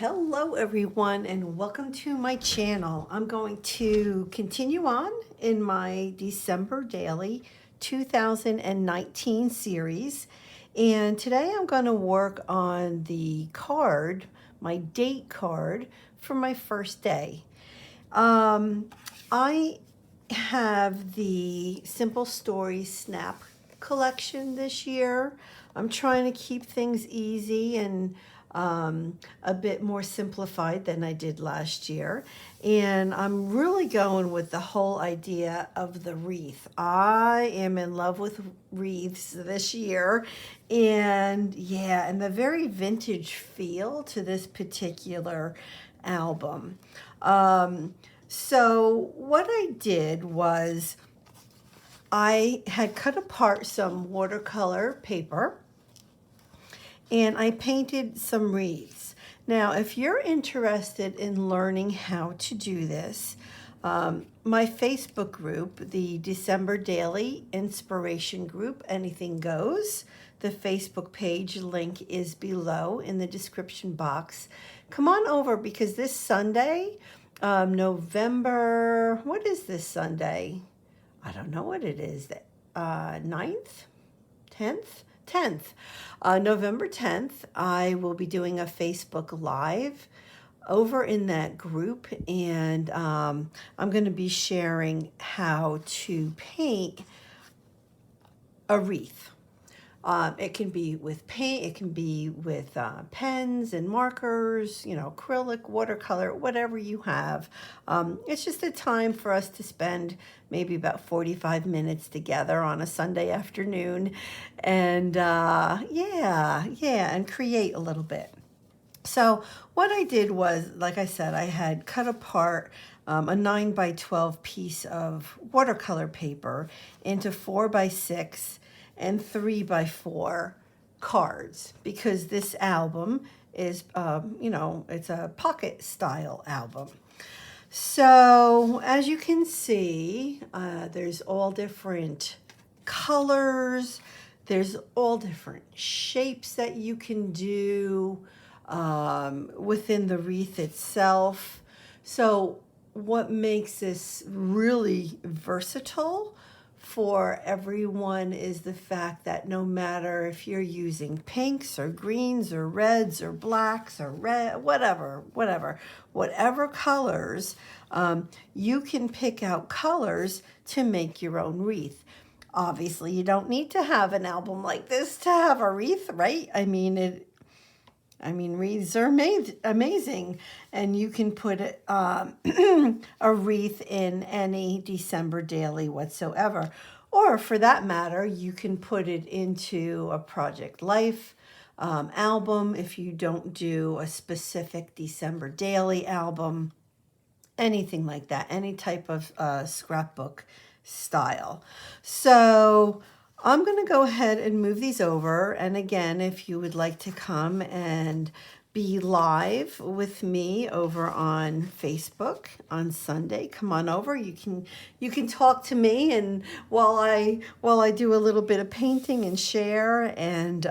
Hello everyone and welcome to my channel. I'm going to continue on in my December Daily 2019 series, and today I'm going to work on the card, my date card for my first day. I have the Simple Stories Snap collection this year. I'm trying to keep things easy and a bit more simplified than I did last year. And I'm really going with the whole idea of the wreath. I am in love with wreaths this year. And yeah, and the very vintage feel to this particular album. So what I did was I had cut apart some watercolor paper and I painted some wreaths. Now, if you're interested in learning how to do this, my Facebook group, the December Daily Inspiration Group, Anything Goes, the Facebook page link is below in the description box. Come on over because this Sunday, November, what is this Sunday? I don't know what it is, 9th, 10th? 10th, November 10th, I will be doing a Facebook Live over in that group, and I'm going to be sharing how to paint a wreath. It can be with paint, it can be with pens and markers, acrylic, watercolor, whatever you have. It's just a time for us to spend maybe about 45 minutes together on a Sunday afternoon and and create a little bit. So what I did was, like I said, I had cut apart a 9 by 12 piece of watercolor paper into 4 by 6 and 3 by 4 cards, because this album is, it's a pocket style album. So as you can see, there's all different colors, there's all different shapes that you can do within the wreath itself. So what makes this really versatile for everyone is the fact that no matter if you're using pinks or greens or reds or blacks or red, whatever colors, you can pick out colors to make your own wreath. Obviously, you don't need to have an album like this to have a wreath, right? I mean, wreaths are amazing, and you can put a wreath in any December daily whatsoever. Or for that matter, you can put it into a Project Life album if you don't do a specific December daily album, anything like that, any type of scrapbook style. So I'm going to go ahead and move these over. And again, if you would like to come and be live with me over on Facebook on Sunday, come on over. You can talk to me, and while I do a little bit of painting and share, and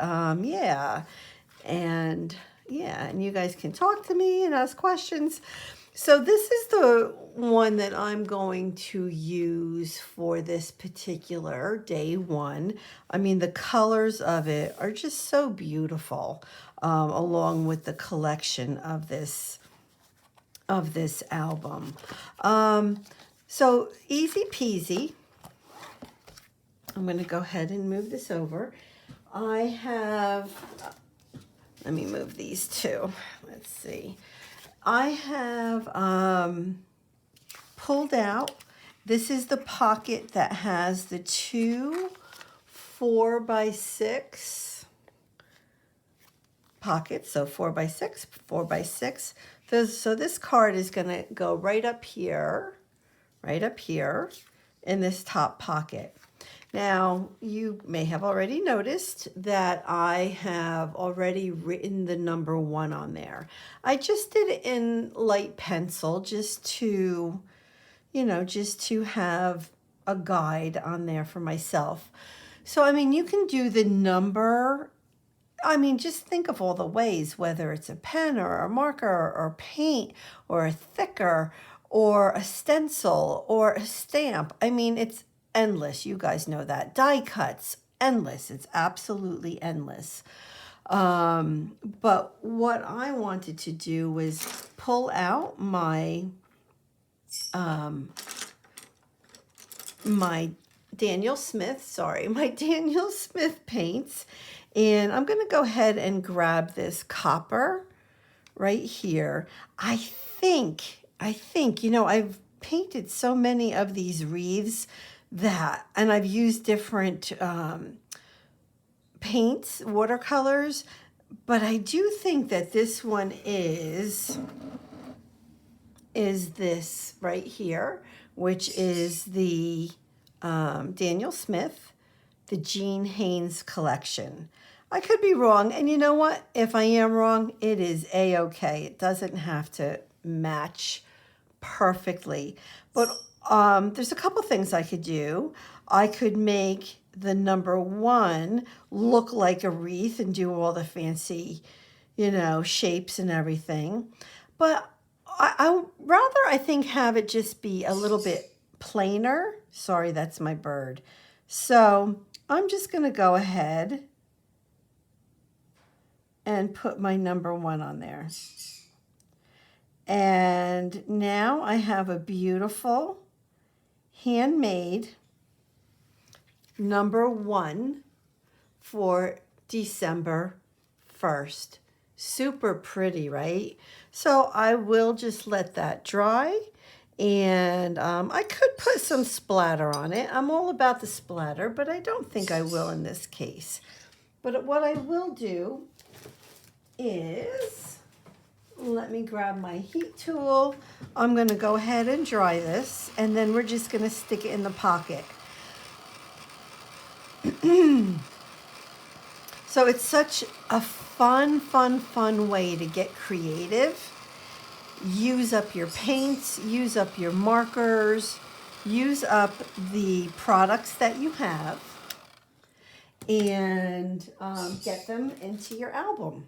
and you guys can talk to me and ask questions. So this is the one that I'm going to use for this particular day one. I mean, the colors of it are just so beautiful, along with the collection of this album. So easy peasy. I'm going to go ahead and move this over. I have, let me move these two. Let's see. I have pulled out, this is the pocket that has the two 4 by 6 pockets. So 4 by 6, 4 by 6. So this card is going to go right up here in this top pocket. Now, you may have already noticed that I have already written the number 1 on there. I just did it in light pencil just to have a guide on there for myself. So, I mean, you can do the number I mean, just think of all the ways, whether it's a pen or a marker or paint or a thicker or a stencil or a stamp. I mean, it's endless. You guys know that. Die cuts, endless. It's absolutely endless. But what I wanted to do was pull out my Daniel Smith, my Daniel Smith paints. And I'm going to go ahead and grab this copper right here. I think, I've painted so many of these wreaths and I've used different paints, watercolors, but I do think that this one is this right here, which is the Daniel Smith, the Jean Haynes collection. I could be wrong, and you know what? If I am wrong, it is a-okay. It doesn't have to match perfectly. But there's a couple things I could do. I could make the number 1 look like a wreath and do all the fancy, shapes and everything. But I rather, I think, have it just be a little bit plainer. Sorry, that's my bird. So I'm just going to go ahead and put my number 1 on there. And now I have a beautiful handmade number 1 for December 1st. Super pretty, right? So I will just let that dry, and I could put some splatter on it. I'm all about the splatter, but I don't think I will in this case. But what I will do is, let me grab my heat tool. I'm going to go ahead and dry this, and then we're just going to stick it in the pocket. So it's such a fun way to get creative. Use up your paints, use up your markers, use up the products that you have, and get them into your album.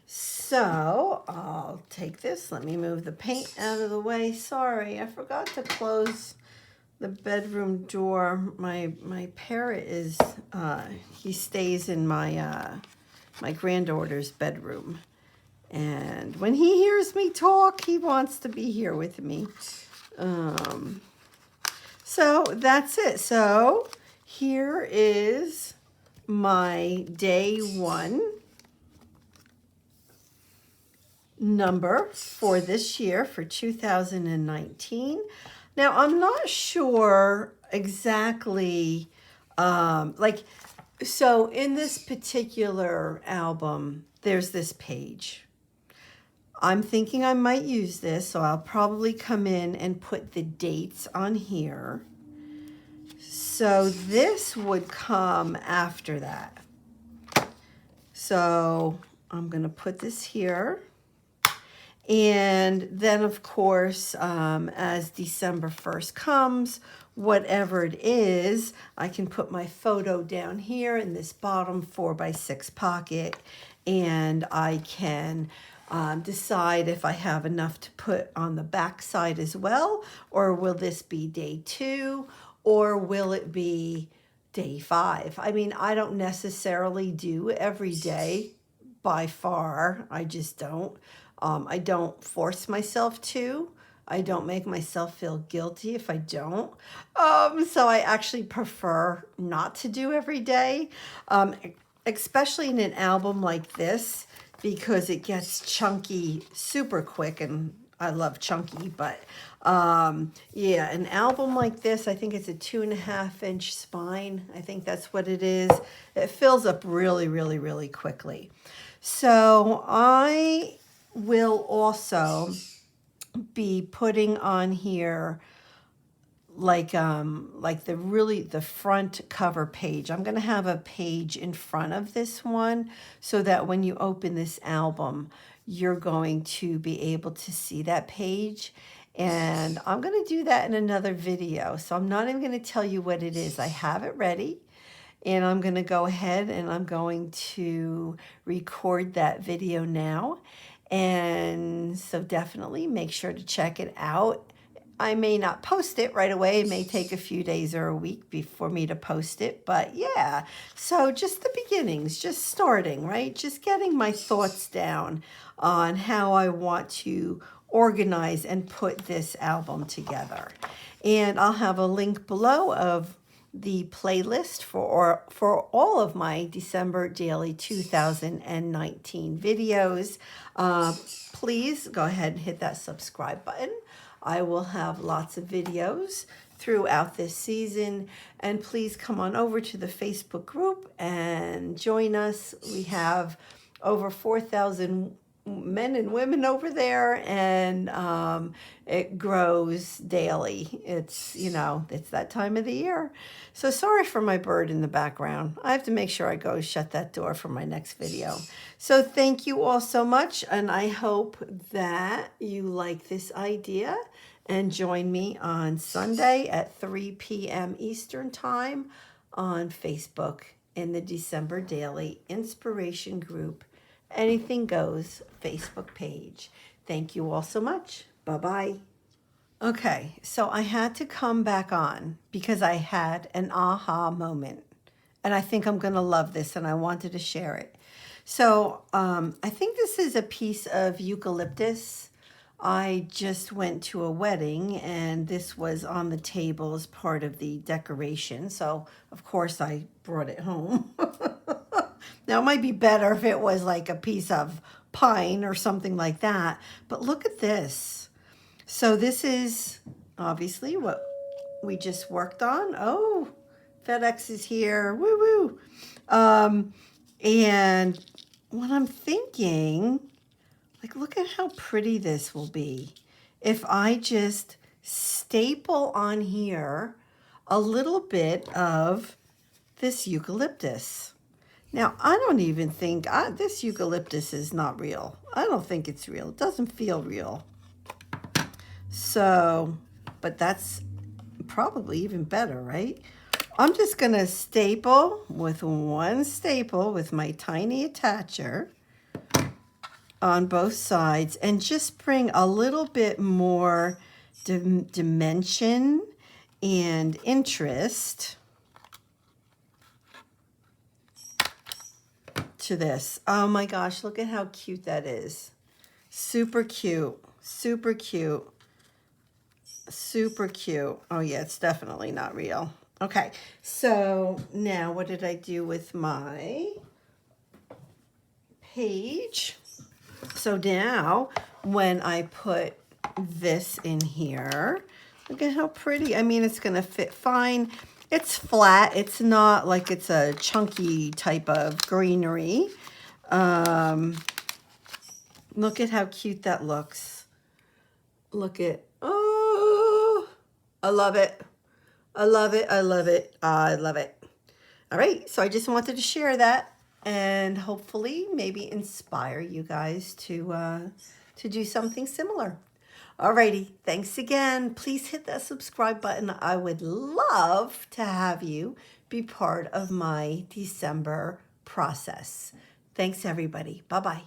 So I'll take this. Let me move the paint out of the way. Sorry, I forgot to close the bedroom door. My parrot is he stays in my my granddaughter's bedroom, and when he hears me talk, he wants to be here with me. So that's it. So here is my day 1 number for this year, for 2019. Now, I'm not sure exactly, so in this particular album, there's this page. I'm thinking I might use this, so I'll probably come in and put the dates on here. So this would come after that. So I'm going to put this here. And then, of course, as December 1st comes, whatever it is, I can put my photo down here in this bottom 4x6 pocket, and I can decide if I have enough to put on the back side as well, or will this be day 2, or will it be day 5? I mean, I don't necessarily do every day, by far. I just don't. I don't force myself to. I don't make myself feel guilty if I don't. So I actually prefer not to do every day, especially in an album like this, because it gets chunky super quick, and I love chunky, but yeah, an album like this, I think it's a 2.5-inch spine. I think that's what it is. It fills up really quickly. So I will also be putting on here like the front cover page. I'm going to have a page in front of this one so that when you open this album, you're going to be able to see that page. And I'm going to do that in another video. So I'm not even going to tell you what it is. I have it ready. And I'm going to go ahead and I'm going to record that video now. And so definitely make sure to check it out. I may not post it right away. It may take a few days or a week before me to post it. But yeah, so just the beginnings, just starting, right? Just getting my thoughts down on how I want to organize and put this album together. And I'll have a link below of the playlist for all of my December daily 2019 videos. Please go ahead and hit that subscribe button. I will have lots of videos throughout this season, and please come on over to the Facebook group and join us. We have over 4,000 men and women over there, and it grows daily. It's, you know, it's that time of the year. So sorry for my bird in the background. I have to make sure I go shut that door for my next video. So thank you all so much, and I hope that you like this idea and join me on Sunday at 3 p.m. Eastern Time on Facebook in the December Daily Inspiration Group Anything Goes Facebook page. Thank you all so much. Bye-bye. Okay, so I had to come back on because I had an aha moment. And I think I'm going to love this, and I wanted to share it. So I think this is a piece of eucalyptus. I just went to a wedding, and this was on the table as part of the decoration. So, of course, I brought it home. Now, it might be better if it was like a piece of pine or something like that. But look at this. So this is obviously what we just worked on. Oh, FedEx is here. Woo woo. And what I'm thinking, like, look at how pretty this will be if I just staple on here a little bit of this eucalyptus. Now, I don't even think, this eucalyptus is not real. I don't think it's real. It doesn't feel real. So, but that's probably even better, right? I'm just going to staple with one staple with my tiny attacher on both sides and just bring a little bit more dimension and interest to this. Oh my gosh, look at how cute that is. Super cute, super cute, super cute. Oh yeah, it's definitely not real. Okay, so now what did I do with my page? So now when I put this in here, look at how pretty. I mean, it's going to fit fine. It's flat. It's not like it's a chunky type of greenery. Look at how cute that looks. Look at, oh, I love it. I love it. I love it. I love it. All right. So I just wanted to share that and hopefully maybe inspire you guys to do something similar. Alrighty, thanks again. Please hit that subscribe button. I would love to have you be part of my December process. Thanks, everybody. Bye-bye.